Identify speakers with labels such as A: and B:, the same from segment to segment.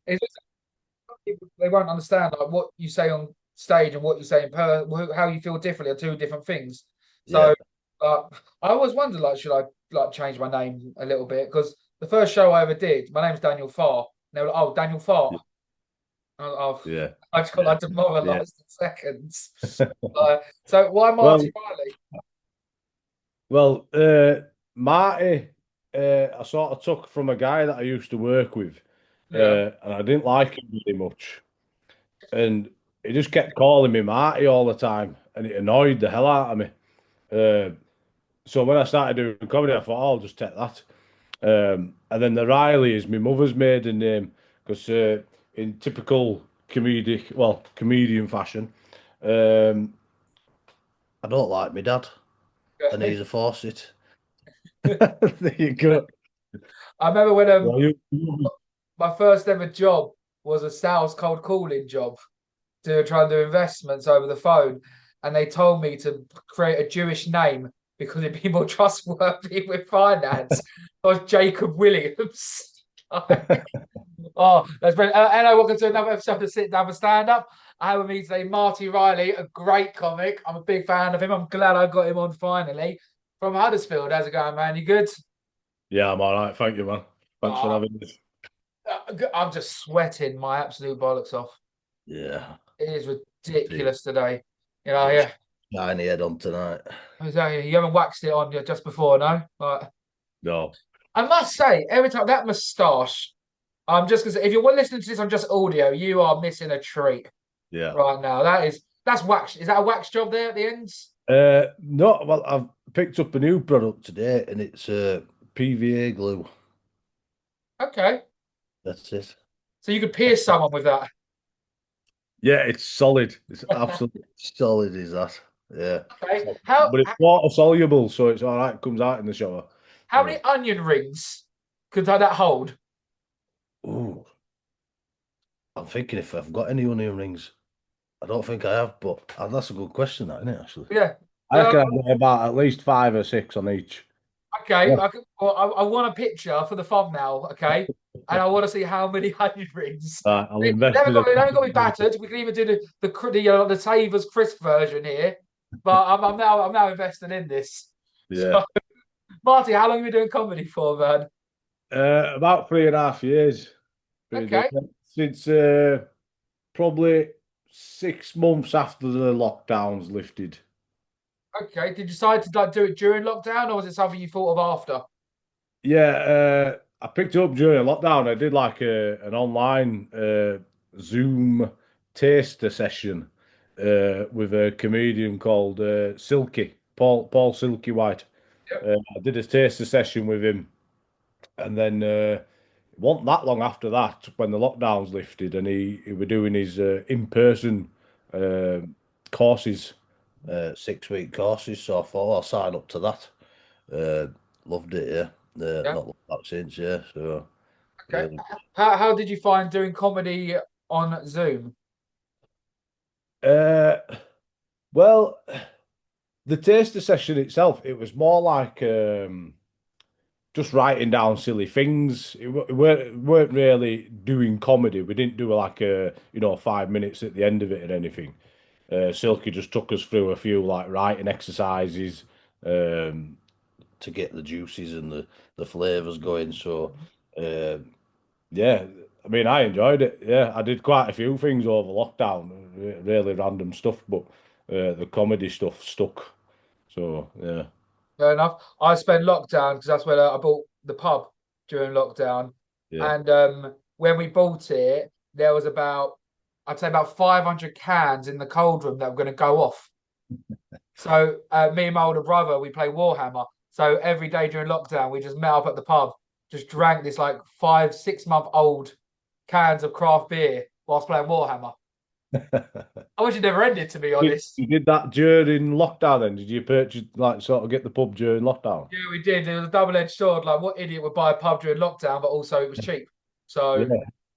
A: It's just they won't understand like what you say on stage and what you say in how you feel differently are two different things.
B: Yeah.
A: So uh, I always wondered like should I like change my name a little bit because the first show I ever did, my name's Daniel Farr. And they were like, oh, Daniel Farr. I've
B: Yeah.
A: I just got
B: Yeah.
A: like
B: Yeah.
A: demoralised in seconds. So why Marty
B: Well,
A: Riley?
B: Marty, I sort of took from a guy that I used to work with,
A: Yeah.
B: and I didn't like him very much. And he just kept calling me Marty all the time, and it annoyed the hell out of me. Uh, so when I started doing comedy, I thought, oh, I'll just take that. And then the Riley is my mother's maiden name because in typical comedian fashion, um, I don't like my dad, and he's a Fawcett. There you go.
A: I remember when
B: Well,
A: my first ever job was a sales cold calling job to try and do investments over the phone. And they told me to create a Jewish name because it'd be more trustworthy with finance. I was Jacob Williams. Oh, that's been hello, welcome to another episode of Sit Down for Stand Up. I have with me today Marty Riley, a great comic. I'm a big fan of him. I'm glad I got him on finally. From Huddersfield, how's it going, man? You good?
B: yeah, I'm all right. Thank you, man. Thanks for
A: Oh,
B: having this.
A: I'm just sweating my absolute bollocks off.
B: Yeah,
A: It is
B: see,
A: ridiculous today. You know,
B: got
A: yeah.
B: a shiny head on tonight.
A: You haven't waxed it on yet just before, no? Like,
B: No,
A: I must say, every time that moustache, I'm just because if you're listening to this on just audio, you are missing a treat
B: yeah.
A: right now. That's wax. Is that a wax job there at the ends?
B: No, well, I've picked up a new product today, and it's PVA glue.
A: Okay.
B: That's it.
A: So you could pierce someone with that.
B: Yeah, it's solid. It's absolutely solid, is that? Yeah.
A: Okay.
B: But it's water soluble, so it's all right. It comes out in the shower.
A: How many onion rings could that hold?
B: Ooh, I'm thinking if I've got any onion rings. I don't think I have, but that's a good question, that, isn't it, actually?
A: Yeah.
B: I
A: Yeah.
B: reckon I've got about at least 5 or 6 on each.
A: Okay.
B: Yeah.
A: I want a picture for the thumbnail. Okay. And I want to see how many onion rings.
B: I'll
A: They
B: invest in
A: they haven't got to be
B: a.
A: battered. We can even do the Savers crisp version here. But I'm now investing in this.
B: Yeah.
A: So, Marty, how long have you been doing comedy for, man?
B: About 3.5 years. Been doing
A: Okay.
B: it since probably 6 months after the lockdowns lifted.
A: Okay. Did you decide to like do it during lockdown, or was it something you thought of after?
B: Yeah, I picked it up during lockdown. I did like an online Zoom taster session with a comedian called Silky, Paul Silky White.
A: Yep.
B: I did a taster session with him, and then it wasn't that long after that when the lockdowns lifted, and he were doing his in-person uh, courses, 6 week courses. So I thought, I'll sign up to that. Uh, Loved it, yeah.
A: Yeah.
B: Not looked back since, yeah. So
A: Okay.
B: really,
A: How did you find doing comedy on Zoom?
B: uh, well, the taster session itself, it was more like just writing down silly things. Weren't really doing comedy. We didn't do like 5 minutes at the end of it or anything. Silky just took us through a few like writing exercises um, to get the juices and the flavors going. So. Uh, Yeah, I mean, I enjoyed it. Yeah, I did quite a few things over lockdown, really random stuff, but the comedy stuff stuck. So yeah,
A: Fair enough. I spent lockdown because that's when I bought the pub during lockdown.
B: yeah,
A: And when we bought it, there was I'd say about 500 cans in the cold room that were going to go off. So me and my older brother, we play Warhammer. So every day during lockdown, we just met up at the pub, just drank this like 5, 6 month old cans of craft beer whilst playing Warhammer. I wish it never ended, to be honest.
B: You did that during lockdown. Then did you purchase like sort of get the pub during lockdown?
A: Yeah, we did. It was a double-edged sword. Like, what idiot would buy a pub during lockdown, but also it was cheap.
B: Yeah,
A: So,
B: I
A: you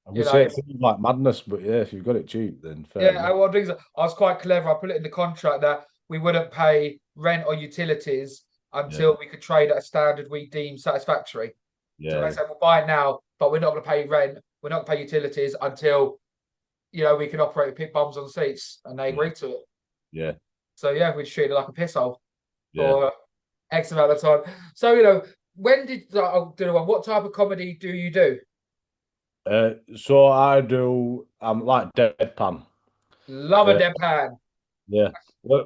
B: would say
A: know,
B: it seems like madness, but yeah, if you've got it cheap, then fair
A: yeah,
B: enough.
A: I was quite clever. I put it in the contract that we wouldn't pay rent or utilities
B: Yeah,
A: until we could trade at a standard we deem satisfactory. So they
B: yeah,
A: said, we'll buy it now, but we're not going to pay rent we're not paying utilities until we can operate and pick bums on seats, and they
B: Yeah.
A: agreed to it.
B: Yeah.
A: So yeah, we treated it like a piss hole
B: Yeah.
A: for X amount of time. So when did what type of comedy do you do?
B: So I'm like deadpan.
A: Love a
B: Uh,
A: deadpan.
B: yeah.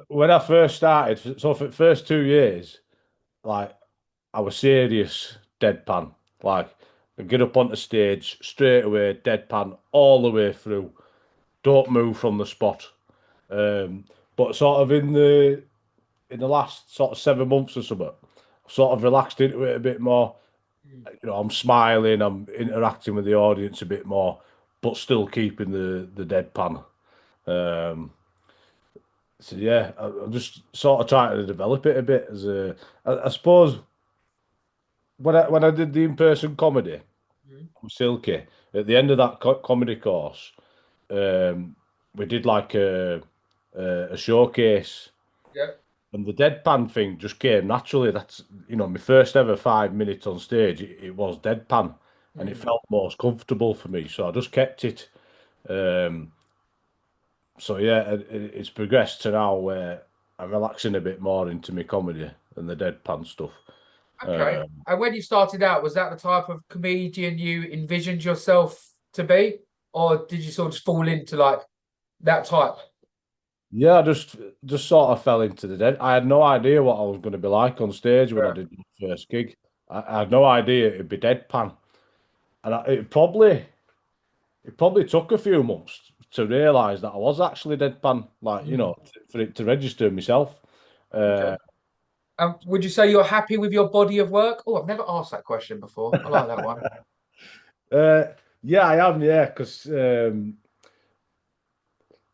B: When I first started, so for the first 2 years, like I was serious deadpan. Like I get up onto stage straight away, deadpan all the way through. Don't move from the spot. Um, but sort of in the last sort of 7 months or something, I've sort of relaxed into it a bit more.
A: Mm.
B: I'm smiling, I'm interacting with the audience a bit more, but still keeping the deadpan. Um, so yeah, I'm just sort of trying to develop it a bit as I suppose when I did the in-person comedy
A: Mm.
B: with Silky at the end of that comedy course, um, we did like a showcase.
A: Yeah.
B: And the deadpan thing just came naturally. That's, my first ever 5 minutes on stage, it was deadpan and it
A: Mm.
B: felt most comfortable for me. So I just kept it. Um, so yeah, it's progressed to now where I'm relaxing a bit more into my comedy and the deadpan stuff.
A: Okay.
B: Um,
A: And when you started out, was that the type of comedian you envisioned yourself to be? Or did you sort of just fall into like that type?
B: yeah, I just sort of fell into the dead. I had no idea what I was going to be like on stage when I
A: Yeah.
B: did my first gig. I had no idea it'd be deadpan, and it probably took a few months to realise that I was actually deadpan, like,
A: Mm.
B: for it to register myself.
A: Okay.
B: Uh,
A: Would you say you're happy with your body of work? Oh, I've never asked that question before. I like that one.
B: uh, yeah, I am, yeah, because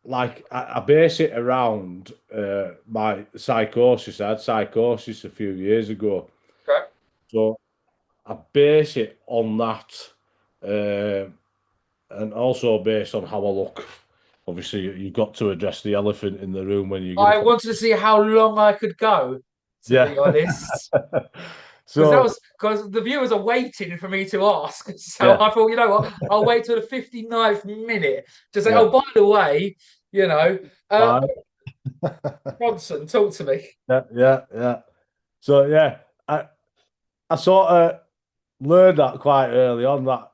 B: like I base it around my psychosis. I had psychosis a few years ago,
A: Okay.
B: so I base it on that, uh, and also based on how I look. Obviously, you've got to address the elephant in the room when you get
A: I
B: up on.
A: wanted to see how long I could go, to
B: Yeah.
A: be honest.
B: So
A: Because the viewers are waiting for me to ask. So
B: yeah,
A: I thought, you know what, I'll wait till the 59th minute to say,
B: yeah.
A: oh, by the way, you know, uh,
B: Right.
A: Bronson, talk to me.
B: Yeah, yeah, yeah. So yeah, I sort of learned that quite early on that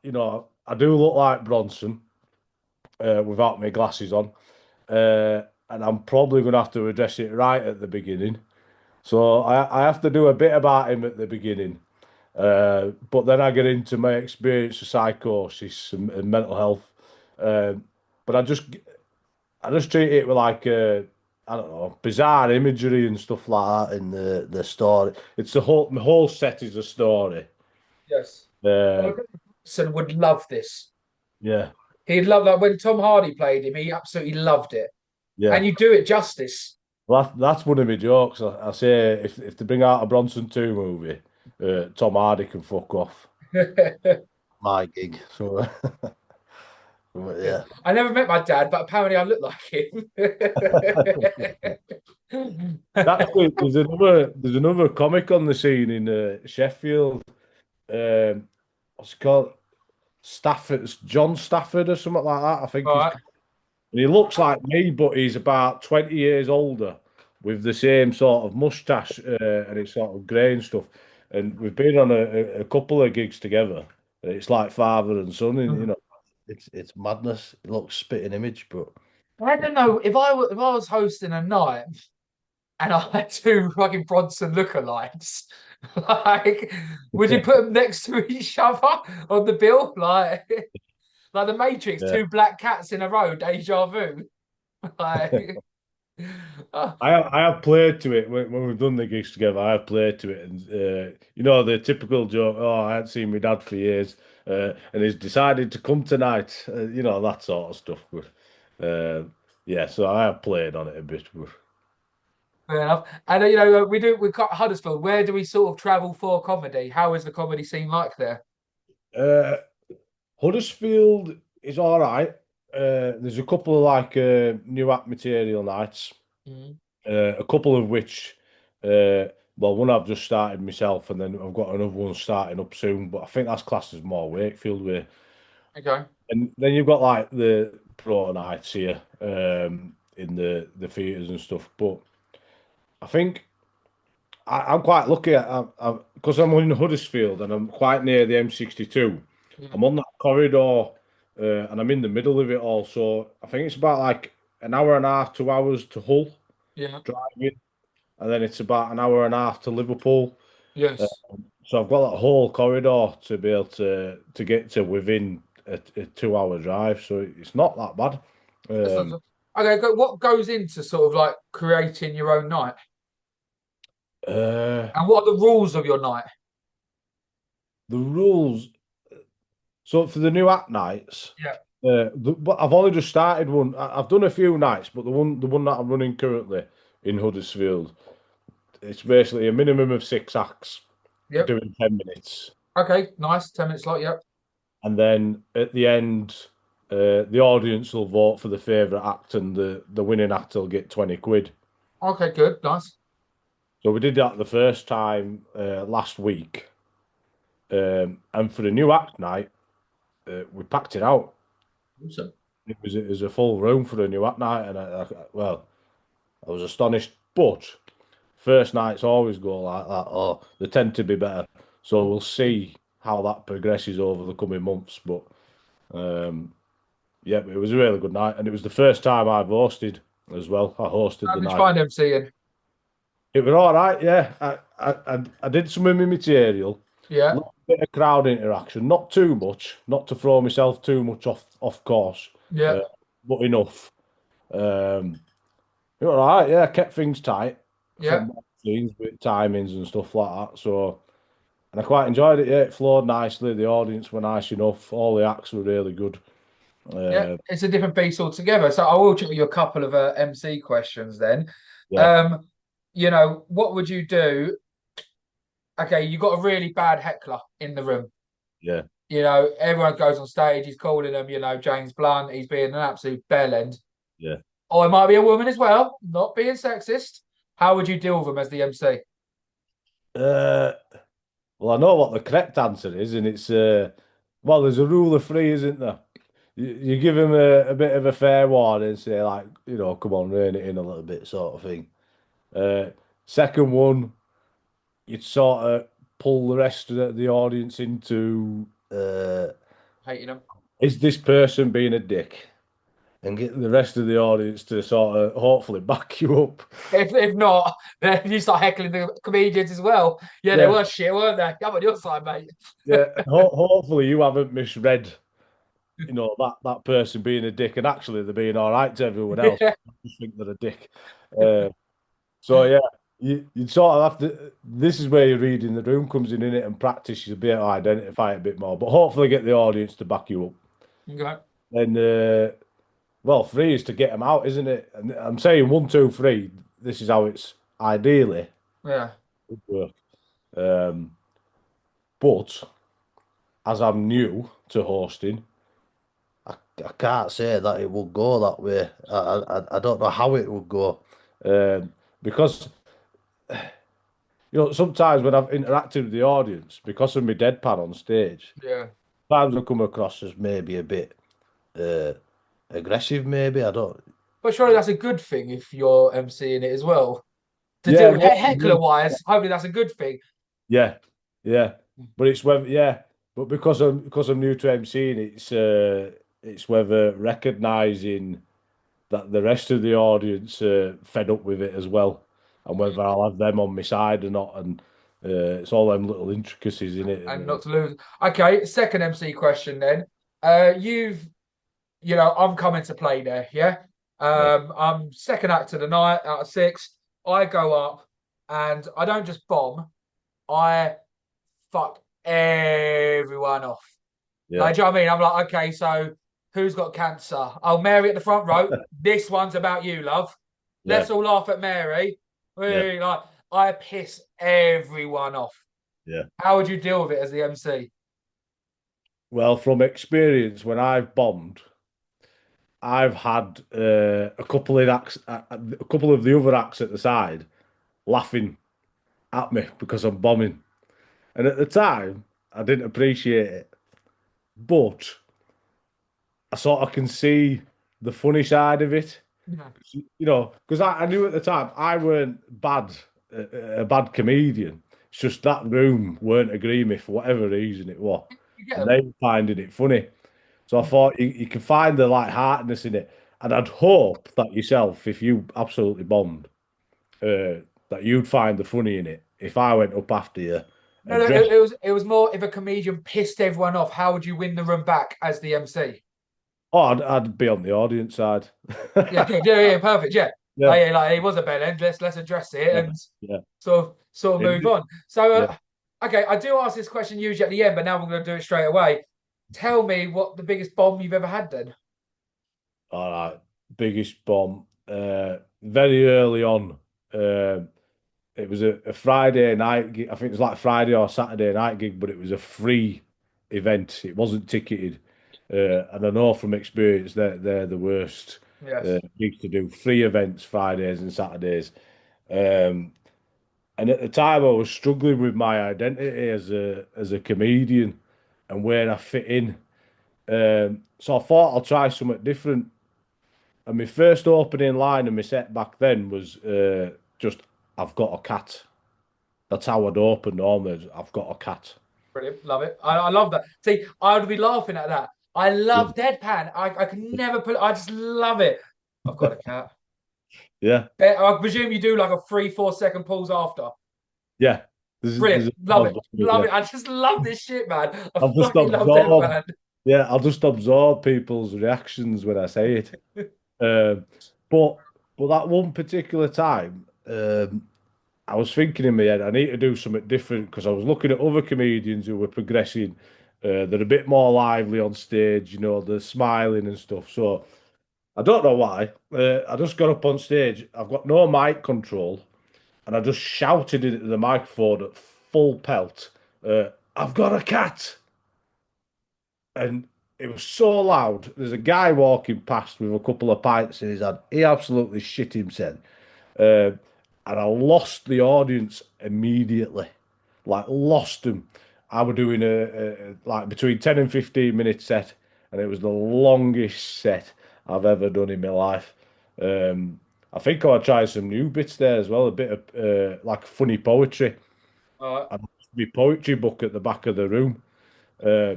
B: I do look like Bronson without my glasses on, and I'm probably going to have to address it right at the beginning. So I have to do a bit about him at the beginning, but then I get into my experience of psychosis and mental health. But I just treat it with like I don't know, bizarre imagery and stuff like that in the story. It's the whole set is a story.
A: Yes.
B: Uh,
A: Well, Bronson would love this.
B: yeah,
A: He'd love that when Tom Hardy played him, he absolutely loved it.
B: yeah.
A: And you do it justice.
B: Well, that's one of my jokes. I say if they bring out a Bronson 2 movie, Tom Hardy can fuck off. My gig. So but
A: Yeah.
B: yeah.
A: I never met my dad, but apparently I look like him.
B: Actually, there's another comic on the scene in Sheffield. What's it called? Stafford, it's John Stafford or something like that. I think
A: All
B: he's.
A: right.
B: And he looks like me, but he's about 20 years older with the same sort of mustache and it's sort of grey and stuff. And we've been on a couple of gigs together. And it's like father and son, and it's madness. It looks spitting image, but
A: I don't know if I was hosting a night and I had two fucking Bronson lookalikes, like, would you put them next to each other on the bill, like the Matrix,
B: yeah.
A: two black cats in a row, deja vu, like, oh,
B: I have played to it when we've done the gigs together. I have played to it, and the typical joke. Oh, I hadn't seen my dad for years, and he's decided to come tonight. That sort of stuff. But yeah, so I have played on it a bit. But
A: fair enough. And we got Huddersfield. Where do we sort of travel for comedy? How is the comedy scene like there?
B: uh, Huddersfield is all right. There's a couple of like new act material nights.
A: Mm.
B: A couple of which, well, one I've just started myself, and then I've got another one starting up soon. But I think that's classed as more Wakefield way.
A: Okay.
B: And then you've got like the pro nights here in the theatres and stuff. But I think I'm quite lucky because I'm in Huddersfield and I'm quite near the M62.
A: Yeah.
B: I'm on that corridor and I'm in the middle of it all. So I think it's about like an hour and a half, 2 hours to Hull
A: Yeah.
B: driving, and then it's about an hour and a half to Liverpool. Uh,
A: Yes.
B: so I've got that whole corridor to be able to get to within a 2 hour drive. So it's not that bad.
A: That's not
B: Um,
A: so- Okay, what goes into sort of like creating your own night?
B: uh,
A: And what are the rules of your night?
B: the rules. So for the new act nights,
A: Yeah.
B: but I've only just started one. I've done a few nights, but the one that I'm running currently in Huddersfield, it's basically a minimum of 6 acts
A: Yep.
B: doing 10 minutes,
A: Okay, nice. 10 minute slot. Yep.
B: and then at the end, the audience will vote for the favourite act, and the winning act will get 20 quid.
A: Okay, good. Nice.
B: So we did that the first time last week, and for the new act night, we packed it out.
A: Awesome.
B: It was a full room for the new act night, and well, I was astonished. But first nights always go like that, or they tend to be better. So we'll see how that progresses over the coming months. But um, yeah, it was a really good night, and it was the first time I've hosted as well. I hosted
A: How
B: the
A: did you
B: night.
A: find MCing?
B: It was all right, yeah. I did some of my material, a
A: Yeah.
B: little bit of crowd interaction, not too much, not to throw myself too much off course,
A: Yeah.
B: uh, but enough. Um, it was all right, yeah. Kept things tight
A: Yeah.
B: from scenes with timings and stuff like that. So, and I quite enjoyed it. Yeah, it flowed nicely. The audience were nice enough. All the acts were really good.
A: Yeah.
B: Uh,
A: It's a different beast altogether. So I will check you a couple of MC questions then.
B: yeah,
A: Um, what would you do? Okay, you got a really bad heckler in the room.
B: yeah,
A: Everyone goes on stage, he's calling them, James Blunt, he's being an absolute bellend.
B: yeah.
A: Or it might be a woman as well, not being sexist. How would you deal with them as the MC?
B: Uh, well, I know what the correct answer is, and it's well, there's a rule of three, isn't there? You give him a bit of a fair warning, say like, come on, rein it in a little bit, sort of thing. Uh, Second one, you'd sort of pull the rest of the audience into,
A: Hating them.
B: is this person being a dick? And get the rest of the audience to sort of hopefully back you up.
A: If not, then you start heckling the comedians as well. Yeah, they
B: Yeah,
A: were shit, weren't they? I'm on your side, mate.
B: yeah. And hopefully you haven't misread, that person being a dick, and actually they're being all right to everyone else.
A: Yeah.
B: I just think they're a dick. Uh, So yeah, you sort of have to. This is where your reading the room comes in it, and practice. You'll be able to identify it a bit more, but hopefully get the audience to back you up.
A: Okay.
B: And well, three is to get them out, isn't it? And I'm saying one, two, three. This is how it's ideally
A: Yeah.
B: would work. Um, but as I'm new to hosting, I can't say that it will go that way. I don't know how it will go, because sometimes when I've interacted with the audience, because of my deadpan on stage,
A: Yeah.
B: times I come across as maybe a bit uh, aggressive. Maybe I don't.
A: But surely that's a good thing if you're MCing it as well. To
B: Yeah,
A: deal with
B: well,
A: heckler wise, hopefully that's a good thing.
B: yeah, yeah. But it's whether but because I'm new to MCing, it's whether recognizing that the rest of the audience are fed up with it as well, and whether I'll have them on my side or not, and it's all them little intricacies in it.
A: And not to lose. Okay, second MC question then. I'm coming to play there, yeah?
B: Yeah,
A: I'm second act of the night out of six. I go up and I don't just bomb, I fuck everyone off.
B: yeah,
A: Like, do you know what I mean? I'm like, okay, so who's got cancer? Oh, Mary at the front row. This one's about you, love.
B: yeah,
A: Let's all laugh at Mary.
B: yeah,
A: Like, I piss everyone off.
B: yeah.
A: How would you deal with it as the MC?
B: Well, from experience, when I've bombed, I've had a couple of the other acts at the side laughing at me because I'm bombing, and at the time I didn't appreciate it. But I sort of can see the funny side of it.
A: Yeah.
B: Because I knew at the time I weren't a bad comedian. It's just that room weren't agreeing me for whatever reason it was,
A: You get
B: and
A: them.
B: they were finding it funny. So I
A: Mm.
B: thought you can find the light-heartedness in it, and I'd hope that yourself, if you absolutely bombed, that you'd find the funny in it. If I went up after you,
A: No, no,
B: address,
A: it was more if a comedian pissed everyone off, how would you win the room back as the MC?
B: oh, I'd be on the audience side.
A: Yeah, good, yeah, perfect, yeah.
B: Yeah,
A: Yeah, like it was a bell end. Let's address it
B: yeah,
A: and
B: yeah.
A: sort of move on. So,
B: Yeah.
A: okay, I do ask this question usually at the end, but now we're going to do it straight away. Tell me what the biggest bomb you've ever had then.
B: All right. Biggest bomb. Very early on. Uh, it was a Friday night gig. I think it was like Friday or Saturday night gig, but it was a free event. It wasn't ticketed. And I know from experience that they're the worst
A: Yes.
B: gigs to do. Free events Fridays and Saturdays. Um, and at the time, I was struggling with my identity as a comedian and where I fit in. So I thought I'll try something different. And my first opening line and my set back then was just, I've got a cat. That's how I'd open normally. I've got a cat.
A: Brilliant. Love it. I love that. See, I would be laughing at that. I
B: Yeah.
A: love deadpan. I can never put I just love it. I've got a cat.
B: Yeah.
A: I presume you do like a 3, 4 second pause after.
B: Yeah. There's
A: Brilliant.
B: a
A: Love
B: pause
A: it.
B: button,
A: Love
B: yeah.
A: it. I just love this shit, man. I
B: I'll just
A: fucking love
B: absorb.
A: deadpan.
B: Yeah, I'll just absorb people's reactions when I say it. Um, but that one particular time, I was thinking in my head, I need to do something different because I was looking at other comedians who were progressing. They're a bit more lively on stage, they're smiling and stuff. So I don't know why. I just got up on stage. I've got no mic control, and I just shouted into the microphone at full pelt. I've got a cat, and it was so loud. There's a guy walking past with a couple of pints in his hand. He absolutely shit himself. Uh, and I lost the audience immediately. Like lost them. I was doing like between 10 and 15 minute set, and it was the longest set I've ever done in my life. I think I'll try some new bits there as well, a bit of like funny poetry.
A: All right.
B: I left my poetry book at the back of the room. Uh,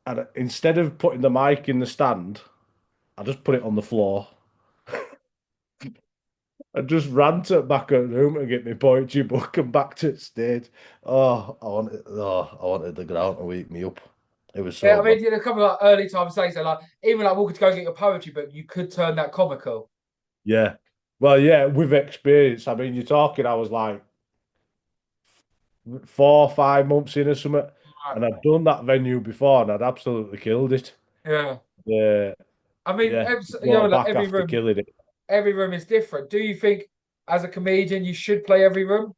B: and instead of putting the mic in the stand, I just put it on the floor. I just ran to the back of the room to get my poetry book and back to the stage. I wanted the ground to wake me up. It was
A: Yeah,
B: so
A: I
B: bad.
A: mean, a couple of early times later, like even like walking to go get your poetry book, you could turn that comical.
B: Yeah. Well, yeah, with experience. I mean, you're talking, I was like 4 or 5 months in or something,
A: Right.
B: and I'd done that venue before and I'd absolutely killed it.
A: Yeah.
B: Yeah,
A: I mean,
B: yeah. Brought
A: like
B: back after killing it.
A: every room is different. Do you think, as a comedian, you should play every room?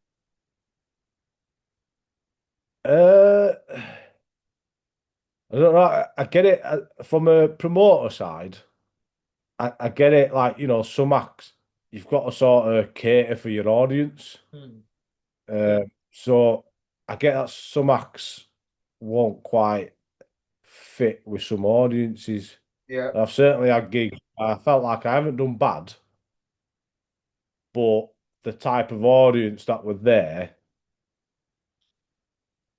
B: Uh, I don't know. I get it from a promoter side. I get it. Like, some acts, you've got to sort of cater for your audience.
A: Hmm.
B: Uh,
A: Yeah.
B: so I get that some acts won't quite fit with some audiences.
A: Yeah.
B: I've certainly had gigs. I felt like I haven't done bad, but the type of audience that were there,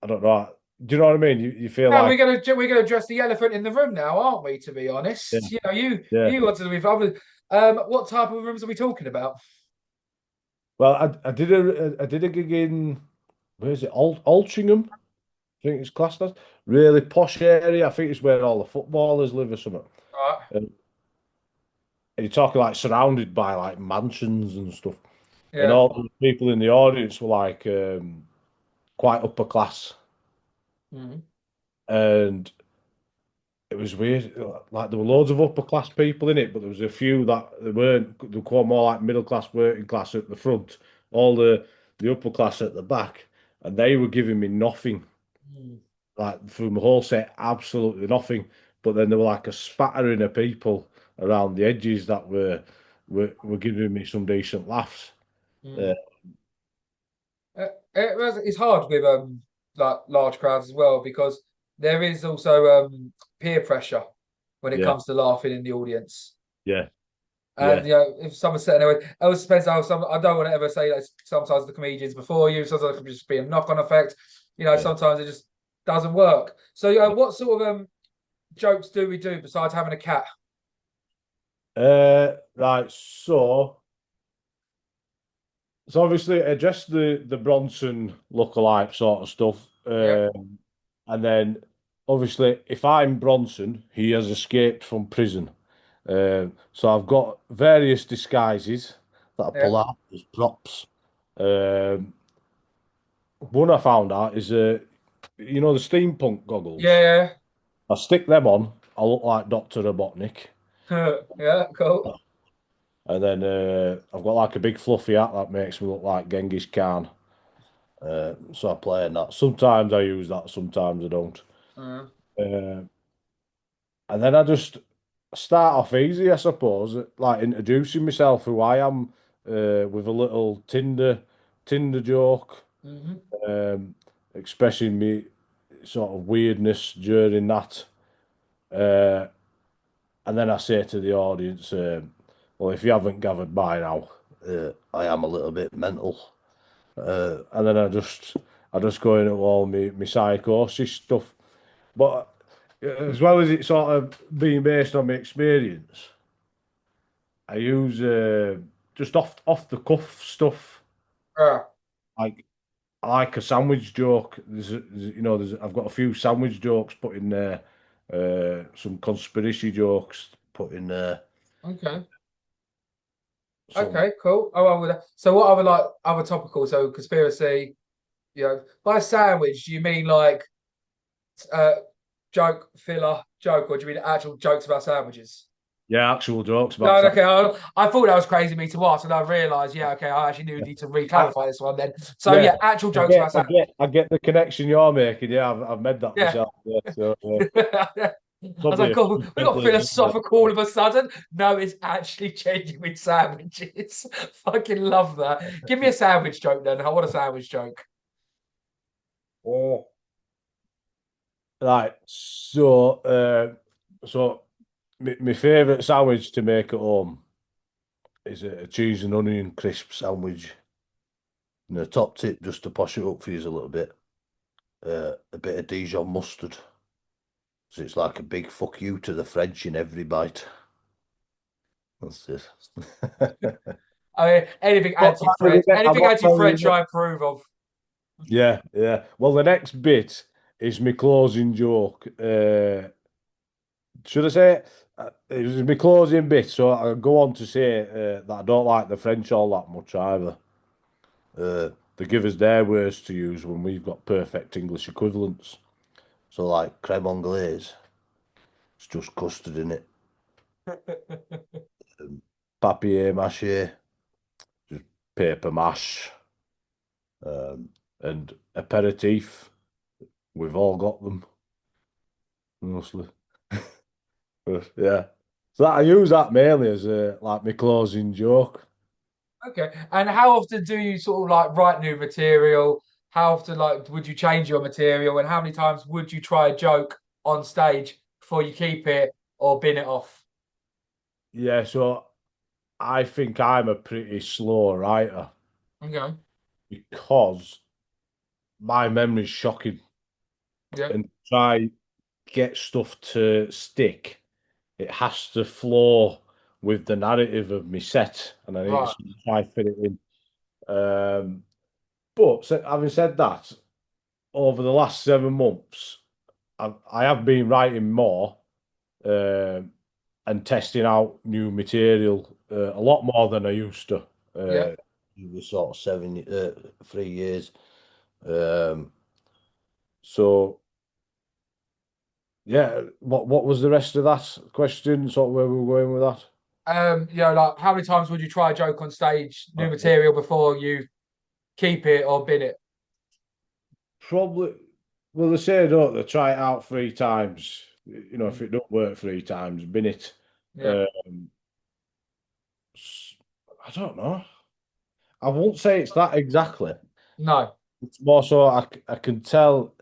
B: I don't know. Do you know what I mean? You feel
A: No,
B: like,
A: we're gonna address the elephant in the room now, aren't we? To be
B: yeah,
A: honest, you
B: yeah.
A: you wanted to be other. What type of rooms are we talking about?
B: Well, I did a gig in, where is it? Altrincham, I think it's classed as. Really posh area. I think it's where all the footballers live or something.
A: Right.
B: And you're talking like surrounded by like mansions and stuff. And
A: Yeah.
B: all the people in the audience were like quite upper class.
A: Mhm.
B: And it was weird. Like there were loads of upper class people in it, but there was a few that they were quite more like middle class, working class at the front, all the upper class at the back, and they were giving me nothing.
A: Mm.
B: Like through my whole set, absolutely nothing. But then there were like a spattering of people around the edges that were giving me some decent laughs. Uh,
A: Mm. It's hard with like large crowds as well because there is also peer pressure. when it
B: Yeah,
A: comes to laughing in the audience.
B: yeah,
A: And
B: yeah,
A: if someone's sitting there, it also depends how some. I don't want to ever say that sometimes the comedians before you, sometimes it can just be a knock-on effect.
B: yeah.
A: Sometimes it just doesn't work. So, what sort of jokes do we do besides having a cat?
B: Right, so obviously address the Bronson lookalike sort of stuff.
A: Yeah,
B: And then obviously if I'm Bronson, he has escaped from prison. So I've got various disguises that I
A: yeah,
B: pull out as props. Um, one I found out is the steampunk goggles.
A: yeah,
B: I stick them on. I look like Dr. Robotnik.
A: yeah, yeah. Cool.
B: And then I've got like a big fluffy hat that makes me look like Genghis Khan. So I play in that. Sometimes I use that, sometimes I don't.
A: Uh,
B: Uh, and then I just start off easy, I suppose, like introducing myself, who I am, with a little Tinder joke,
A: mhm.
B: um, expressing me sort of weirdness during that. Uh, and then I say to the audience, well, if you haven't gathered by now, I am a little bit mental. And then I just go into all my psychosis stuff. But as well as it sort of being based on my experience, I use just off the cuff stuff.
A: Uh,
B: Like I like a sandwich joke. I've got a few sandwich jokes put in there. Some conspiracy jokes put in there.
A: okay.
B: Some
A: Okay, cool. Oh, well, with that. So what other other topical? So conspiracy, by sandwich, do you mean like uh joke filler joke, or do you mean actual jokes about sandwiches?
B: yeah, actual jokes
A: No,
B: about that.
A: okay. I thought that was crazy of me to ask, and I realised, yeah, okay, I actually need to
B: I,
A: re-clarify this one then. So
B: yeah,
A: yeah, actual
B: I
A: jokes
B: get,
A: about
B: I
A: sandwich.
B: get, I get the connection you're making. Yeah, I've made that
A: Yeah.
B: myself. Yeah, so
A: I was
B: probably
A: like,
B: a
A: oh,
B: few
A: we got
B: templates in there.
A: philosophical all of a sudden. No, it's actually genuine sandwiches. Fucking love that. Give me a sandwich joke then. I want a sandwich joke.
B: Oh. Right, so my favourite sandwich to make at home is a cheese and onion crisp sandwich. And the top tip, just to posh it up for you a little bit, a bit of Dijon mustard. So it's like a big fuck you to the French in every bite. That's it.
A: I mean, anything
B: Not telling you
A: anti-French,
B: I'm
A: anything
B: not telling you
A: anti-French, I approve of.
B: Yeah, yeah. Well, the next bit is my closing joke. Should I say it? It was my closing bit, so I go on to say that I don't like the French all that much either. They give us their words to use when we've got perfect English equivalents. So, like creme anglaise, it's just custard in it. Papier mâché, just paper mache. And aperitif, we've all got them, mostly. But, yeah. So I use that mainly as like my closing joke.
A: Okay. And how often do you sort of write new material? How often would you change your material? And how many times would you try a joke on stage before you keep it or bin it off?
B: Yeah, so I think I'm a pretty slow writer
A: Okay.
B: because my memory's shocking
A: Yeah.
B: and try get stuff to stick. It has to flow with the narrative of my set, and I need
A: Right.
B: to try fit it in. But having said that, over the last 7 months, I have been writing more. Um and testing out new material a lot more than I used to.
A: Yeah.
B: It was sort of 3 years. Um, so yeah, what was the rest of that question? Sort of where we were going with that?
A: How many times would you try a joke on stage, new
B: Uh,
A: material before you keep it or bin it?
B: Probably. Well, they say don't they? Try it out 3 times. If
A: Mm.
B: it don't work 3 times, bin it.
A: Yeah.
B: Um, I don't know. I won't say it's that exactly.
A: No.
B: It's more so I can tell.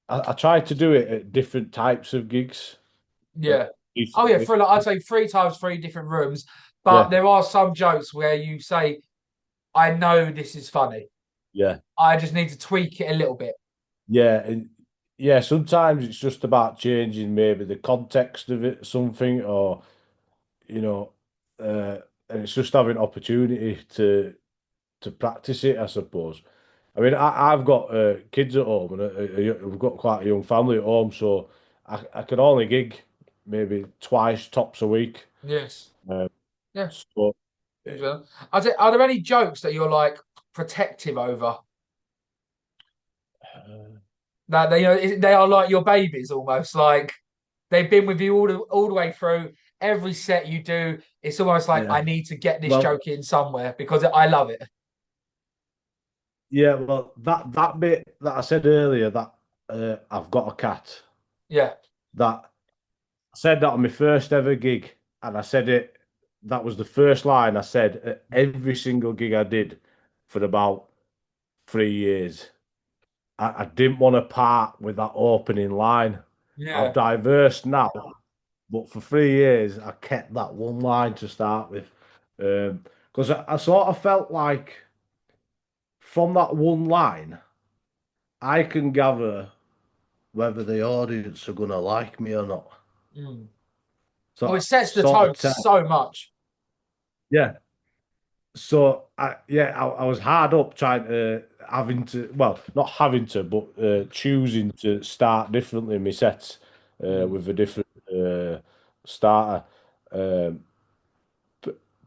B: I tried to do it at different types of gigs, at
A: Yeah. Oh yeah, for like I'd say three times three different rooms. But
B: Yeah,
A: there are some jokes where you say, "I know this is funny.
B: yeah,
A: I just need to tweak it a little bit."
B: yeah, and yeah. Sometimes it's just about changing maybe the context of it, something, or you know, uh, and it's just having opportunity to practice it, I suppose. I mean, I've got kids at home, and we've got quite a young family at home, so I can only gig maybe twice tops a week.
A: Yes.
B: Uh,
A: Yeah.
B: so
A: I'd say, are there any jokes that you're like protective over? That they, they are like your babies almost. Like they've been with you all the way through. Every set you do, it's almost like
B: yeah,
A: I need to get this
B: well,
A: joke in somewhere because I love it.
B: yeah, well, that bit that I said earlier that I've got a cat.
A: Yeah.
B: That I said that on my first ever gig, and I said it. That was the first line I said at every single gig I did for about 3 years. I didn't want to part with that opening line. I've
A: Yeah.
B: diversed now, but for 3 years I kept that one line to start with, because I sort of felt like from that one line I can gather whether the audience are gonna like me or not.
A: Mm. Well, it
B: So
A: sets the
B: sort
A: tone
B: of tell,
A: so much.
B: yeah. So I was hard up trying to having to well not having to but choosing to start differently in my sets
A: Mm.
B: with a different starter. Um,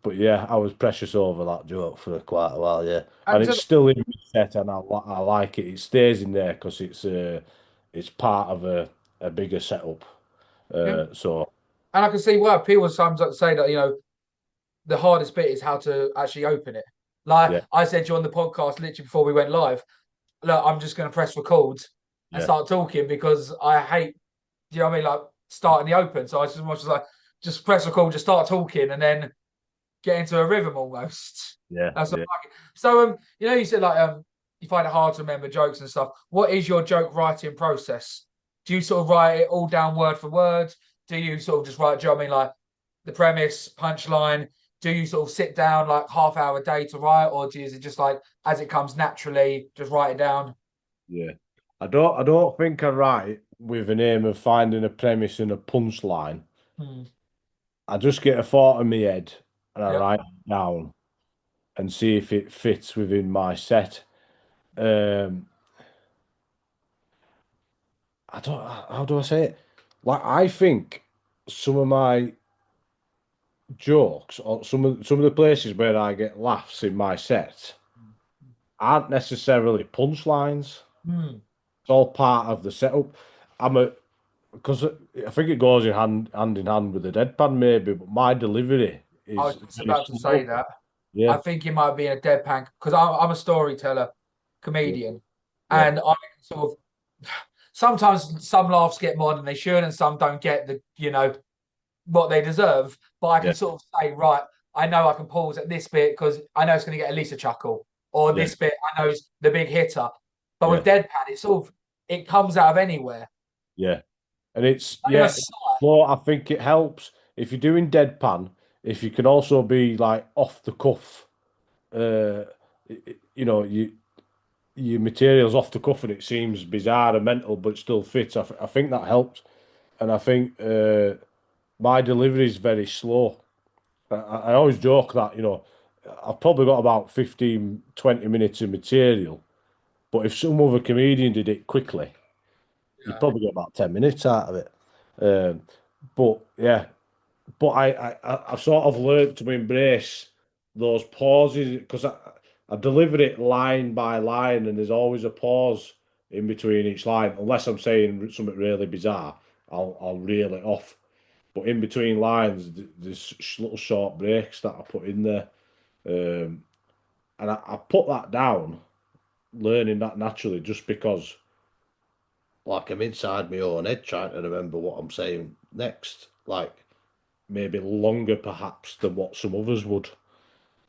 B: but yeah, I was precious over that joke for quite a while. Yeah, and
A: And
B: it's
A: to,
B: still in my set, and I like it. It stays in there because it's part of a bigger setup.
A: yeah.
B: So
A: And I can see why people sometimes say that, the hardest bit is how to actually open it. Like
B: yeah,
A: I said to you on the podcast literally before we went live, look, I'm just going to press record and
B: yeah,
A: start talking because I hate, do you know what I mean? Like starting the open. So I just was like, just press record, just start talking and then get into a rhythm almost.
B: yeah,
A: That's what
B: yeah.
A: I like it. So, you said like, you find it hard to remember jokes and stuff. What is your joke writing process? Do you sort of write it all down word for word? Do you sort of just write, do you know what I mean? Like the premise, punchline. Do you sort of sit down like half-hour a day to write, or is it just like as it comes naturally, just write it down?
B: Yeah. I don't think I write with an aim of finding a premise and a punchline.
A: Hmm.
B: I just get a thought in my head and I
A: Yeah.
B: write it down and see if it fits within my set. Um, I don't how do I say it? Like I think some of my jokes or some of the places where I get laughs in my set aren't necessarily punchlines.
A: Hmm.
B: It's all part of the setup. I'm a Because I think it goes hand in hand with the deadpan, maybe, but my delivery
A: I
B: is
A: was just
B: very
A: about to say
B: slow.
A: that. I
B: Yeah,
A: think it might be in a deadpan because I'm a storyteller,
B: yeah,
A: comedian,
B: yeah,
A: and I sort of sometimes some laughs get more than they should, and some don't get what they deserve. But I can
B: yeah,
A: sort of say, right, I know I can pause at this bit because I know it's going to get at least a chuckle, or
B: yeah,
A: this bit I know is the big hitter. But with
B: yeah,
A: deadpan, it comes out of anywhere.
B: yeah. And it's
A: Like in a
B: yeah,
A: sigh.
B: slow. I think it helps if you're doing deadpan. If you can also be like off the cuff, uh, your material's off the cuff and it seems bizarre and mental, but it still fits. I think that helps, and I think my delivery is very slow. I always joke that, I've probably got about 15, 20 minutes of material, but if some other comedian did it quickly, you'd
A: Yeah.
B: probably get about 10 minutes out of it. Um, but yeah, but I've sort of learned to embrace those pauses because I deliver it line by line and there's always a pause in between each line, unless I'm saying something really bizarre, I'll reel it off. But in between lines, there's little short breaks that I put in there. Um, and I put that down, learning that naturally, just because, like, I'm inside my own head trying to remember what I'm saying next. Like, maybe longer perhaps than what some others would.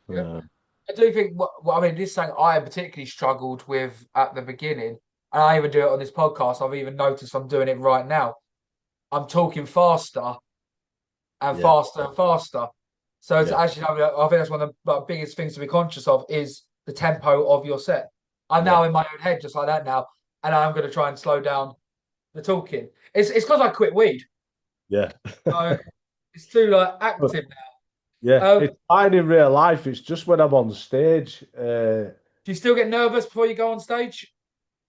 A: Yeah.
B: Uh,
A: I do think I mean, this thing I particularly struggled with at the beginning, and I even do it on this podcast. I've even noticed I'm doing it right now. I'm talking faster and
B: Yeah.
A: faster and faster. So it's
B: Yeah.
A: actually, I think that's one of the biggest things to be conscious of is the tempo of your set. I'm
B: Yeah.
A: now in my own head just like that now, and I'm going to try and slow down the talking. It's because I quit weed,
B: Yeah.
A: so it's too like active
B: Yeah.
A: now.
B: It's fine in real life. It's just when I'm on stage.
A: Do you still get nervous before you go on stage?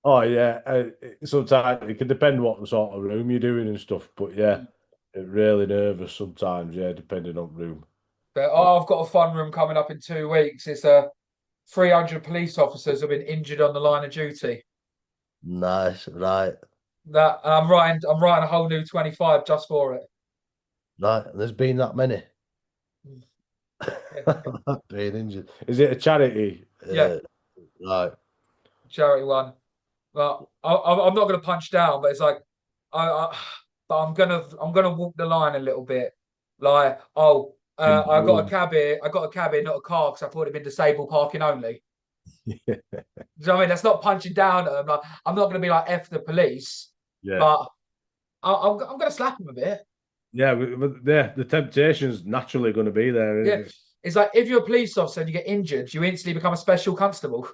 B: Oh yeah. Sometimes it can depend what sort of room you're doing and stuff. But yeah,
A: Mm.
B: it really nervous sometimes. Yeah, depending on room.
A: But
B: Uh,
A: I've got a fun room coming up in 2 weeks. It's 300 police officers have been injured on the line of duty.
C: Nice, right,
A: That and I'm writing a whole new 25 just for it.
C: right. There's been that many
A: Yeah,
C: being injured.
B: Is it a charity?
A: yeah,
C: Right.
A: charity one. But I'm not going to punch down, but it's like I but I'm gonna walk the line a little bit. Like, I got a cab here. I got a cab here, not a car, because I thought it'd been disabled parking only.
B: Yeah.
A: Do you know what I mean? That's not punching down at them. Like, I'm not going to be like F the police,
B: Yeah.
A: but I'm going to slap them a bit.
B: Yeah, yeah, the temptation's naturally going to be there,
A: Yeah.
B: isn't
A: It's like if you're a police officer and you get injured, you instantly become a special constable.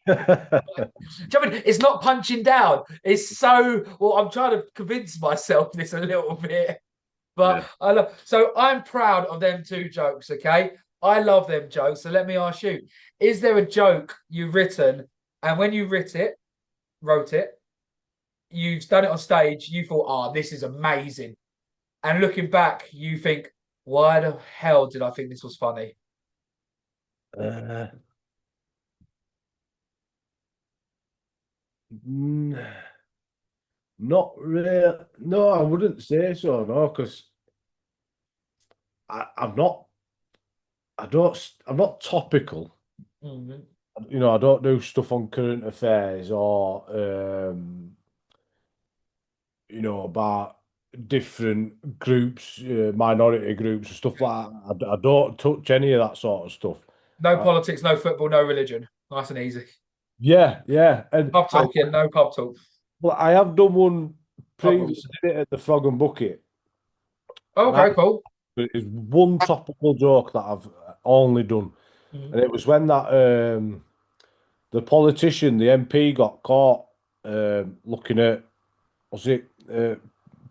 B: it?
A: Do you know what I mean? It's not punching down. It's so, well, I'm trying to convince myself this a little bit.
B: Yeah.
A: But I love, so I'm proud of them two jokes, okay? I love them jokes. So let me ask you, is there a joke you've written and when you wrote it, you've done it on stage, you thought, oh, this is amazing. And looking back, you think, why the hell did I think this was funny?
B: Uh, mm, Not really. No, I wouldn't say so. No, because I'm not. I don't. I'm not topical.
A: Mhm.
B: I don't do stuff on current affairs or about different groups, minority groups and stuff like that. I don't touch any of that sort of stuff.
A: No
B: Uh,
A: politics, no football, no religion. Nice and easy.
B: yeah, yeah, and
A: Pub talk, yeah, no pub talk.
B: well, I have done one
A: Pub
B: previously.
A: rules.
B: I did it at the Frog and Bucket, and
A: Okay, cool.
B: it's one topical joke that I've only done,
A: Mhm.
B: and it was when that the politician, the MP, got caught looking at was it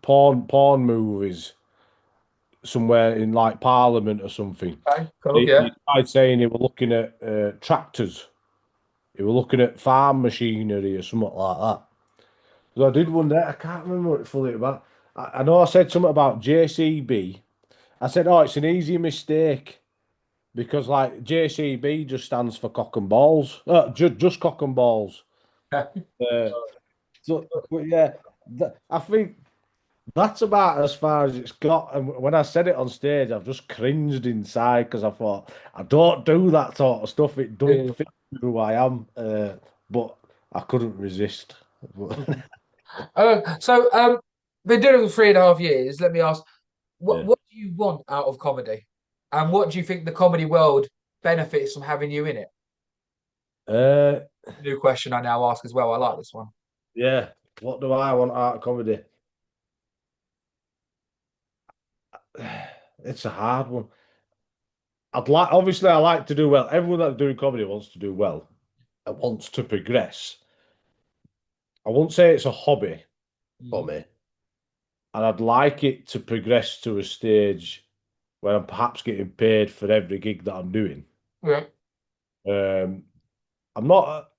B: porn movies somewhere in like Parliament or something.
A: Okay, cool,
B: He
A: yeah.
B: tried saying he were looking at tractors. He were looking at farm machinery or something like that. So I did one there. I can't remember what it's fully about. I know I said something about JCB. I said, oh, it's an easy mistake because like JCB just stands for cock and balls. Just cock and balls. Uh, but yeah, I think that's about as far as it's got. And when I said it on stage, I've just cringed inside because I thought I don't do that sort of stuff. It don't
A: Yeah.
B: fit who I am. But I couldn't resist.
A: Been doing it for 3.5 years. Let me ask, what
B: Yeah.
A: what do you want out of comedy? And what do you think the comedy world benefits from having you in it?
B: Uh,
A: New question I now ask as well. I like this one.
B: yeah. What do I want out of comedy? It's a hard one. Obviously, I like to do well. Everyone that's doing comedy wants to do well. It wants to progress. I won't say it's a hobby for
A: Mhm.
B: me, and I'd like it to progress to a stage where I'm perhaps getting paid for every gig that I'm doing.
A: Yeah.
B: Um, I'm not,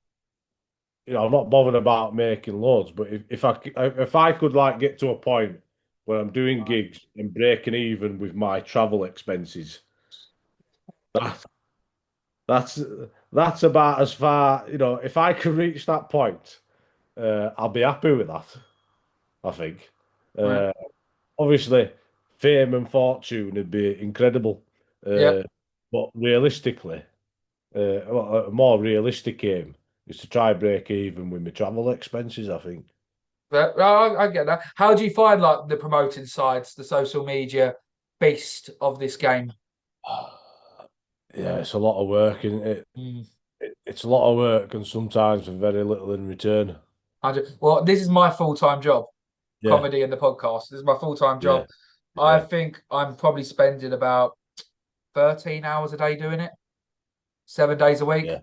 B: I'm not bothered about making loads, but if I could like get to a point where I'm doing gigs and breaking even with my travel expenses, that that's that's about as far, if I can reach that point, I'll be happy with that, I think.
A: Right.
B: Uh, Obviously, fame and fortune would be incredible.
A: Yeah.
B: But realistically, a more realistic aim is to try break even with my travel expenses, I think.
A: Yeah. I get that. How do you find like the promoting sides, the social media beast of this game?
B: Yeah, it's a lot of work, isn't it?
A: Mm.
B: It's a lot of work and sometimes for very little in return.
A: Well, this is my full-time job,
B: Yeah,
A: comedy and the podcast. This is my full-time job.
B: yeah,
A: I think I'm probably spending about 13 hours a day doing it, 7 days a week.
C: Yeah.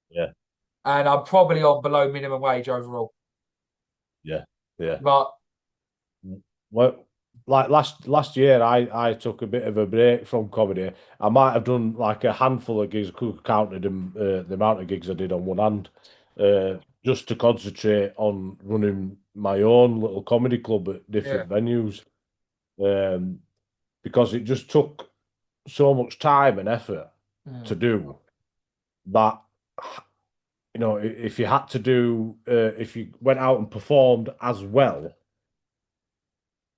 C: Yeah.
A: And I'm probably on below minimum wage overall.
C: Yeah. Yeah.
A: But
B: Well, like last year, I took a bit of a break from comedy. I might have done like a handful of gigs, could have counted them, the amount of gigs I did on one hand, just to concentrate on running my own little comedy club at
A: yeah,
B: different venues. Um, because it just took so much time and effort to
A: mm.
B: do that. You know, if you had to do, if you went out and performed as well,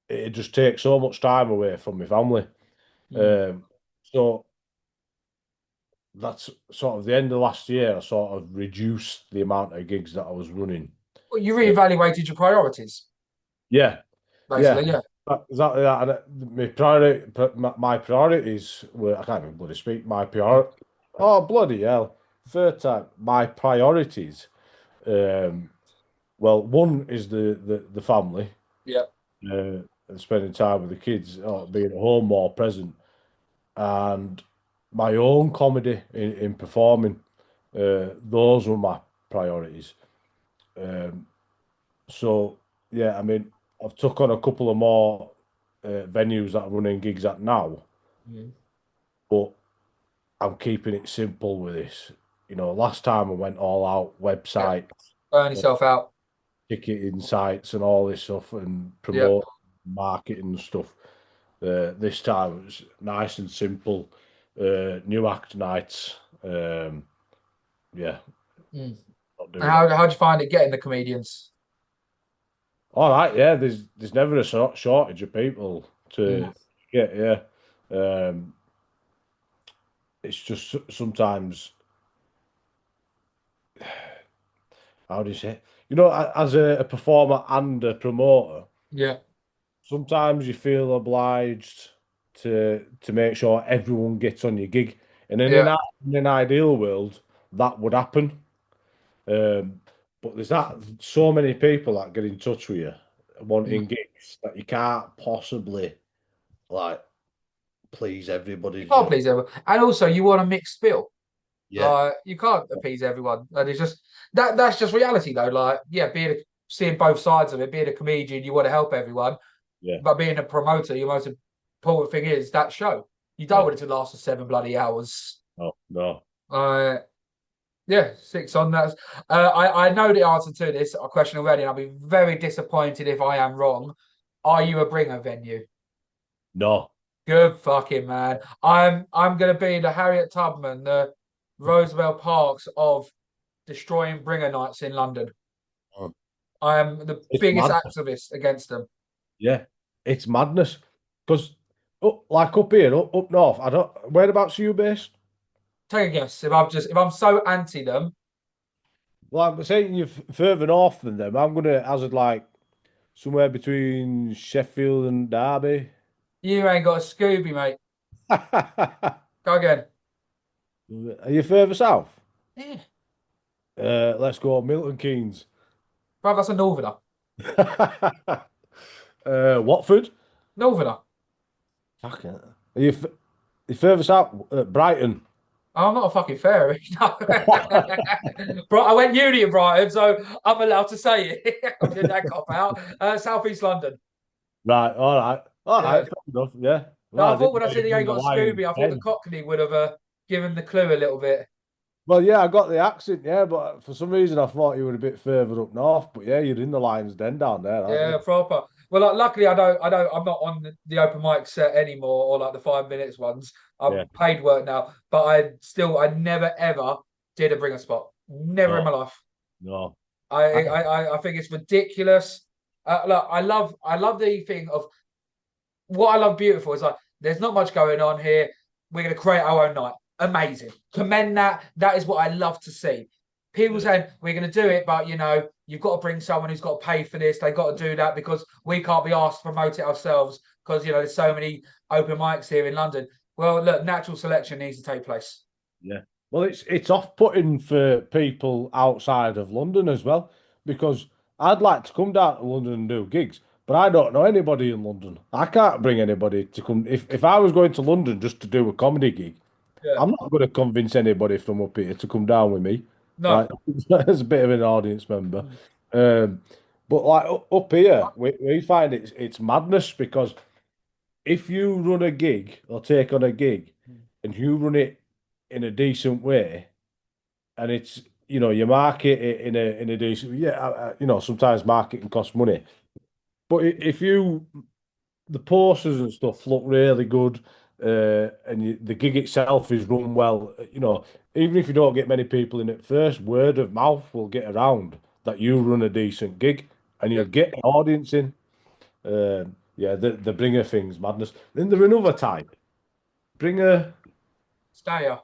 B: it just takes so much time away from my family.
A: Mm.
B: Um, so that's sort of the end of last year. I sort of reduced the amount of gigs that I was running.
A: Well, you
B: Uh,
A: reevaluated your priorities,
B: yeah,
A: basically.
B: yeah,
A: Yeah.
B: exactly that. And my priorities were I can't even bloody speak. My prior, oh bloody hell, third time. My priorities. Um, well, one is the family,
A: Yeah.
B: and spending time with the kids, or being at home more present, and my own comedy in performing. Those were my priorities. Um, so yeah, I mean, I've took on a couple of more venues that I'm running gigs at now,
A: Mm.
B: but I'm keeping it simple with this. You know, last time I went all out
A: Yeah.
B: website,
A: Burn
B: uh,
A: yourself out.
B: ticketing sites, and all this stuff, and
A: Yeah.
B: promote marketing and stuff. This time it was nice and simple. New act nights. Yeah,
A: Mm.
B: not
A: And
B: doing it.
A: how'd you find it getting the comedians?
B: All right, yeah. There's never a shortage of people
A: Mm.
B: to get. Yeah, um, it's just sometimes how do you say it? You know, as a performer and a promoter,
A: Yeah.
B: sometimes you feel obliged to make sure everyone gets on your gig. And
A: Yeah.
B: in an ideal world, that would happen. Um, but there's that so many people that get in touch with you
A: Mm.
B: wanting gigs that you can't possibly.
C: Like, please
A: You
C: everybody,
A: can't please everyone. And also you want a mixed bill.
C: yeah,
A: Like you can't appease everyone. And it's just that's just reality though. Like, yeah, seeing both sides of it, being a comedian, you want to help everyone.
B: Yeah,
A: But being a promoter, your most important thing is that show. You don't
B: yeah.
A: want it to last for 7 bloody hours.
B: No, no.
A: Uh, yeah, 6 on that. I know the answer to this question already, and I'll be very disappointed if I am wrong. Are you a bringer venue?
B: No.
A: Good fucking man. I'm gonna be the Harriet Tubman, the Roosevelt Parks of destroying bringer nights in London.
C: Mm.
A: I am the
B: It's
A: biggest
B: mad.
A: activist against them.
B: Yeah, it's madness. Because like up here, up north, I don't. Whereabouts are you based?
A: Take a guess. If I'm so anti them,
B: Well, I'm saying you're further north than them. I'm gonna hazard like somewhere between Sheffield and Derby.
A: you ain't got a Scooby, mate. Go again.
B: Are you further south?
A: Yeah.
B: Let's go Milton Keynes.
A: Bro, that's a Northerner.
B: Watford.
A: Northerner.
B: Fucking. You further south? Brighton.
A: I'm not a fucking fairy. No. Bro, I went uni at Brighton, so I'm allowed to say it. Did that cop out? South East London.
B: Right. All right. All
A: Yeah.
B: right. Fair enough. Yeah.
A: No,
B: Well,
A: I
B: I
A: thought
B: didn't
A: when I
B: know
A: said
B: you'd
A: he ain't
B: done the
A: got a
B: Lions
A: Scooby, I thought the
B: Den.
A: Cockney would have given the clue a little bit.
B: Well, yeah, I got the accent, yeah, but for some reason I thought you were a bit further up north. But yeah, you're in the Lions Den down there, aren't
A: Yeah,
B: you?
A: proper. Well, like, luckily I'm not on the open mic set anymore, or like the 5 minutes ones. I'm
B: Yeah.
A: paid work now, but I never ever did a bringer spot. Never in
B: No,
A: my life.
B: no.
A: I think it's ridiculous. Look, I love the thing of what I love beautiful is like there's not much going on here. We're going to create our own night. Amazing. Commend that. That is what I love to see. People
B: Yeah.
A: saying we're going to do it, but you've got to bring someone who's got to pay for this. They've got to do that because we can't be asked to promote it ourselves because there's so many open mics here in London. Well, look, natural selection needs to take place.
B: Yeah. Well, it's off-putting for people outside of London as well, because I'd like to come down to London and do gigs, But I don't know anybody in London. I can't bring anybody to come. If I was going to London just to do a comedy gig,
A: Yeah.
B: I'm not going to convince anybody from up here to come down with me.
A: No.
B: Like, as a bit of an audience member.
A: Mm.
B: Um, but like up here, we find it's madness because if you run a gig or take on a gig and you run it in a decent way, and it's you market it in a decent sometimes marketing costs money, but if you the posters and stuff look really good, and the gig itself is run well. Even if you don't get many people in at first, word of mouth will get around that you run a decent gig, and
A: Yeah.
B: you'll get an audience in. Yeah, the bringer thing's madness. Then there's another type. Bringer,
A: Stayer.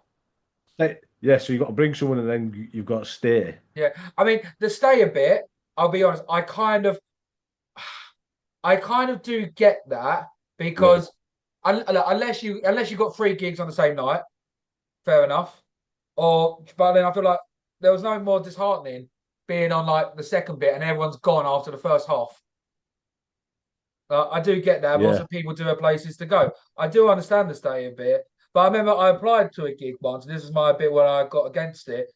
B: yeah. So you've got to bring someone, and then you've got to stay.
A: Yeah. I mean, the stay a bit, I'll be honest, I kind of do get that
B: Yeah,
A: because unless you got 3 gigs on the same night, fair enough. But then I feel like there was no more disheartening being on like the second bit and everyone's gone after the first half. I do get that. Lots
B: yeah,
A: of people do have places to go. I do understand the stay a bit, but I remember I applied to a gig once, and this is my bit where I got against it.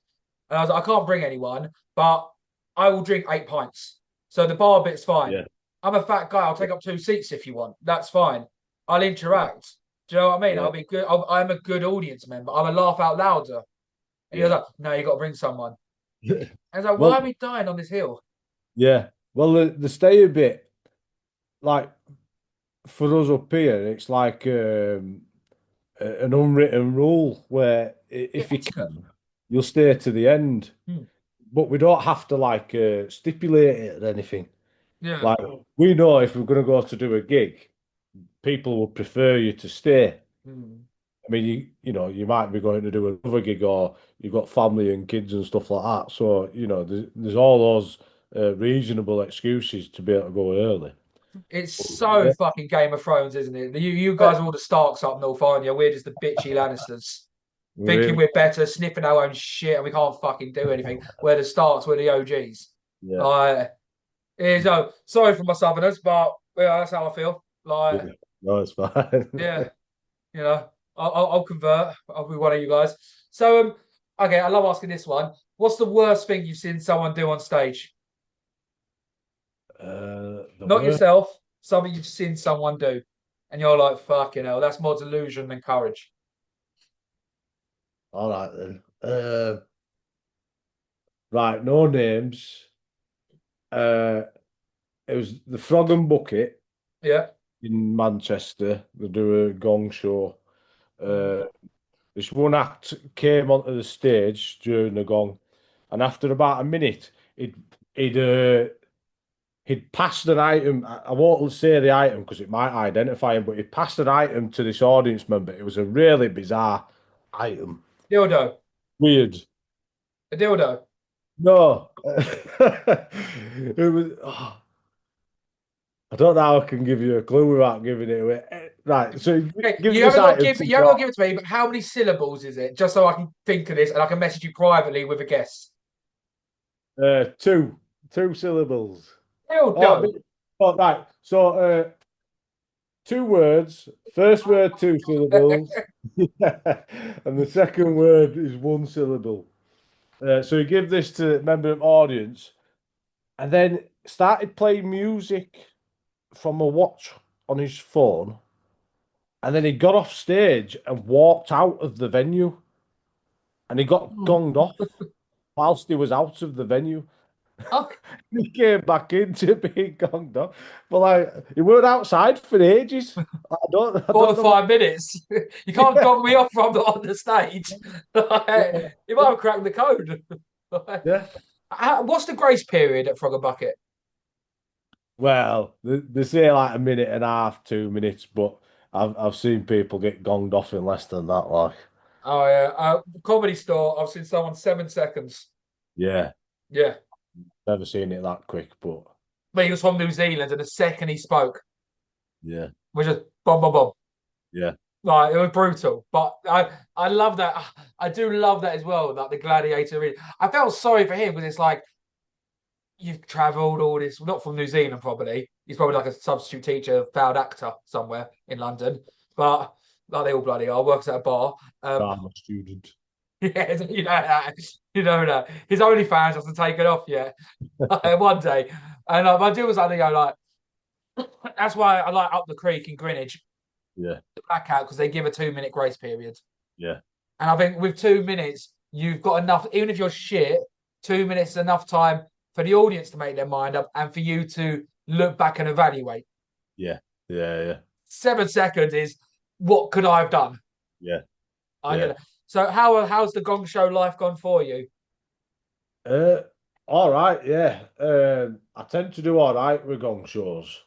A: And I was like, I can't bring anyone, but I will drink 8 pints. So the bar bit's fine.
B: yeah,
A: I'm a fat guy. I'll take up 2 seats if you want. That's fine. I'll interact. Do you know what I mean?
B: yeah.
A: I'll be good. I'm a good audience member. I'm a laugh out louder. And he was
B: Yeah.
A: like, no, you got to bring someone. And I was like,
B: Well,
A: why are we dying on this hill?
B: yeah. Well, the stay a bit like for us up here, it's like an unwritten rule where if you
A: Etiquette.
B: can, you'll stay to the end.
A: Hmm.
B: But we don't have to like stipulate it or anything.
A: Yeah.
B: Like we know if we're going to go to do a gig, people would prefer you to stay.
A: Hmm.
B: I mean, you might be going to do another gig or you've got family and kids and stuff like that. So, there's all those reasonable excuses to be able to go early.
A: It's
B: But,
A: so
B: yeah,
A: fucking Game of Thrones, isn't it? You guys are all the Starks up north, aren't you? We're just the bitchy Lannisters. Thinking
B: really,
A: we're better, sniffing our own shit, and we can't fucking do anything. We're the Starks, we're the OGs.
B: yeah,
A: Like, sorry for my Southerners, but yeah, that's how I feel.
B: yeah.
A: Like,
B: No, it's fine.
A: yeah, I'll convert. I'll be one of you guys. So, okay, I love asking this one. What's the worst thing you've seen someone do on stage?
B: The
A: Not
B: word.
A: yourself, something you've seen someone do, and you're like, fucking hell, that's more delusion than courage.
C: All right then.
B: Right, no names. Uh, it was the Frog and Bucket
A: Yeah.
B: in Manchester. They do a gong show. Uh, this one act came onto the stage during the gong, and after about a minute, he'd uh, he'd passed an item. I won't say the item because it might identify him, but he passed an item to this audience member. It was a really bizarre item.
A: Dildo.
B: Weird.
A: A dildo.
B: No. It was. I don't know how I can give you a clue without giving it away. Right, so
A: Okay,
B: give this item to
A: you haven't got to give it to me, but how many syllables is it? Just so I can think of this and I can message you privately with a guess.
B: two syllables.
A: Dildo.
B: Right. So 2 words. First word 2 syllables, and the second word is 1 syllable. So you give this to a member of the audience, and then started playing music from a watch on his phone, and then he got off stage and walked out of the venue, and he got gonged off whilst he was out of the venue.
A: Oh,
B: He came back into being gonged off, but like he weren't outside for ages. I I
A: more
B: don't
A: than
B: know
A: 5 minutes. You can't gong me off from on the stage.
B: what.
A: You might have cracked the code.
B: Yeah.
A: What's the grace period at Frog and Bucket?
B: Well, they say like a minute and a half, 2 minutes, but I've seen people get gonged off in less than that. Like,
A: Oh yeah, Comedy Store. I've seen someone 7 seconds.
B: yeah,
A: Yeah,
B: never seen it that quick, but
A: but he was from New Zealand, and the second he spoke,
B: yeah,
A: was just bomb, bomb, bomb.
B: yeah,
A: Like it was brutal, but I love that. I do love that as well. Like the gladiator. I felt sorry for him because it's like you've travelled all this, not from New Zealand probably, he's probably like a substitute teacher, failed actor somewhere in London. But like they all bloody are, works at a bar.
B: I'm a student.
A: Yeah, you know that. You know that. His OnlyFans hasn't taken off yet. One day. And my deal was like, they go like, that's why I like Up the Creek in Greenwich,
B: Yeah,
A: the blackout, because they give a 2 minute grace period.
B: yeah,
A: And I think with 2 minutes, you've got enough, even if you're shit, 2 minutes is enough time for the audience to make their mind up and for you to look back and evaluate.
B: yeah, yeah,
A: 7 seconds is what could I have done?
B: yeah.
A: I
B: Yeah.
A: get it. So how's the Gong Show life gone for you?
B: All right, yeah. I tend to do all right with gong shows.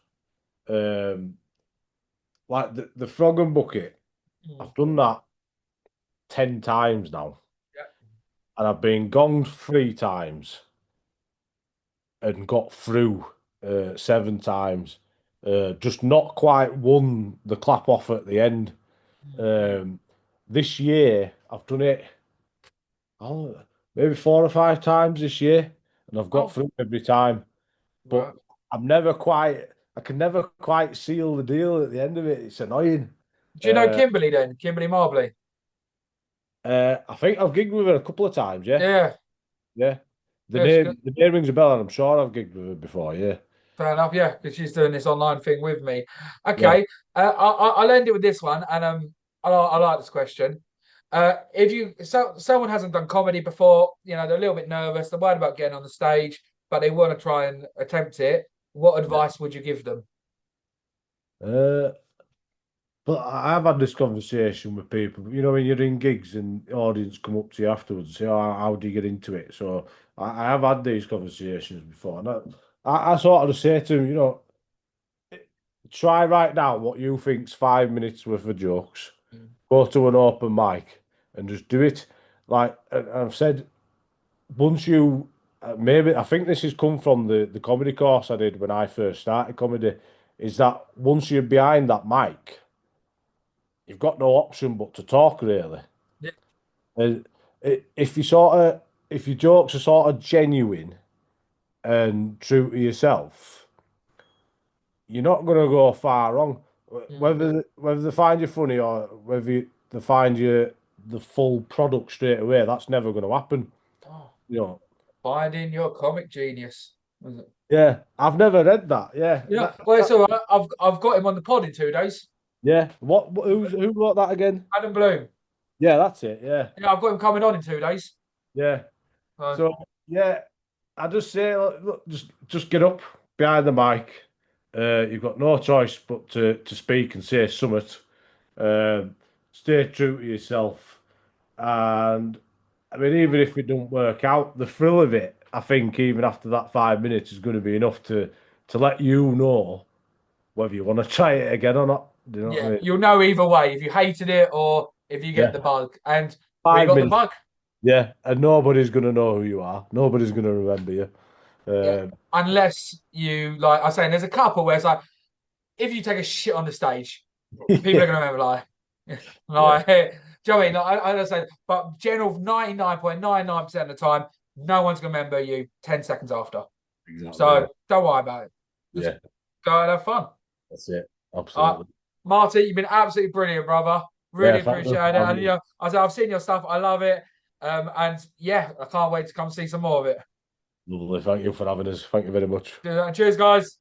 B: Like the Frog and Bucket, I've done that 10 times now.
A: Yeah.
B: And I've been gonged 3 times and got through 7 times. Just not quite won the clap off at the end. This year I've done it maybe 4 or 5 times this year, and I've got through every time. But
A: Right.
B: I can never quite seal the deal at the end of it. It's annoying.
A: Do you know Kimberly then? Kimberly Marbley?
B: I think I've gigged with her a couple of times, yeah.
A: Yeah.
B: Yeah.
A: Yeah,
B: The name rings a bell, and I'm sure I've gigged with her before, yeah.
A: fair enough, yeah, because she's doing this online thing with me. Okay, I'll end it with this one, and I like this question. Someone hasn't done comedy before, they're a little bit nervous, they're worried about getting on the stage, but they want to try and attempt it. What advice would you give them?
B: But I've had this conversation with people. You know, when you're in gigs and the audience come up to you afterwards and say, "Oh, how do you get into it?" So I have had these conversations before, and I sort of say to them, try right now what you think's 5 minutes worth of jokes. Go to an open mic and just do it. Like and I've said, once you maybe I think this has come from the comedy course I did when I first started comedy, is that once you're behind that mic, you've got no option but to talk, really.
A: Yeah.
B: And if your jokes are sort of genuine and true to yourself, you're not going to go far wrong. Whether they find you funny or they find you the full product straight away, that's never going to happen.
A: Oh, finding your comic genius. Was it?
B: Yeah, I've never read that. Yeah,
A: well, it's all right. I've got him on the pod in 2 days.
B: yeah. Who wrote that again?
A: Adam Bloom.
B: Yeah, that's it. Yeah,
A: Yeah, I've got him coming on in 2 days.
B: yeah. So yeah, I just say, look, just get up behind the mic. You've got no choice but to speak and say something. Stay true to yourself, and I mean, even if it don't work out, the thrill of it, I think, even after that 5 minutes, is going to be enough to let you know whether you want to try it again or not. Do you know what I mean?
A: You'll know either way if you hated it or if you get the bug. And we got the bug.
B: Yeah, and nobody's going to know who you are. Nobody's going to remember you.
A: Unless you, like I was saying, there's a couple where it's like, if you take a shit on the stage, people are going to remember, do you know what I mean? Like, I say, but general 99.99% of the time, no one's going to remember you 10 seconds after.
B: Exactly.
A: So don't worry about it. Just go and have fun.
B: That's it. Absolutely.
A: Marty, you've been absolutely brilliant, brother. Really appreciate it. And I've seen your stuff. I love it. And yeah, I can't wait to come see some more of it.
B: Lovely. Thank you for having us. Thank you very much.
A: Cheers, guys.